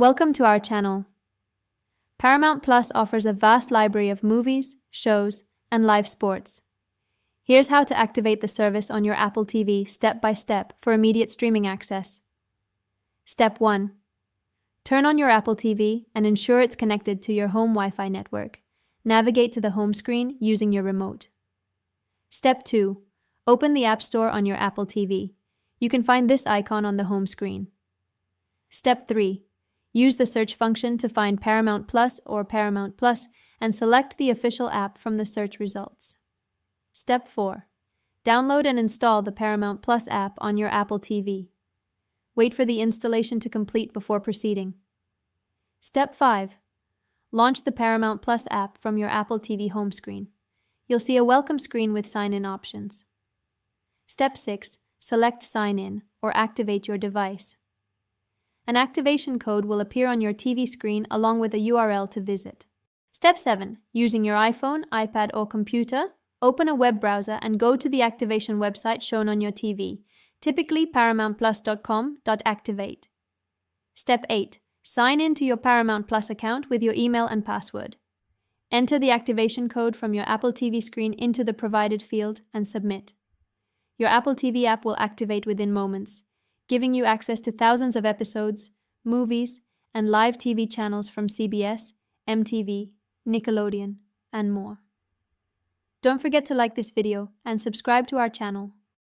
Welcome to our channel. Paramount Plus offers a vast library of movies, shows, and live sports. Here's how to activate the service on your Apple TV step by step for immediate streaming access. Step 1. Turn on your Apple TV and ensure it's connected to your home Wi-Fi network. Navigate to the home screen using your remote. Step 2. Open the App Store on your Apple TV. You can find this icon on the home screen. Step 3. Use the search function to find Paramount Plus or Paramount Plus and select the official app from the search results. Step 4. Download and install the Paramount Plus app on your Apple TV. Wait for the installation to complete before proceeding. Step 5. Launch the Paramount Plus app from your Apple TV home screen. You'll see a welcome screen with sign-in options. Step 6. Select Sign In or activate your device. An activation code will appear on your TV screen along with a URL to visit. Step 7. Using your iPhone, iPad, or computer, open a web browser and go to the activation website shown on your TV, typically paramountplus.com.activate. Step 8. Sign in to your Paramount Plus account with your email and password. Enter the activation code from your Apple TV screen into the provided field and submit. Your Apple TV app will activate within moments, giving you access to thousands of episodes, movies, and live TV channels from CBS, MTV, Nickelodeon, and more. Don't forget to like this video and subscribe to our channel.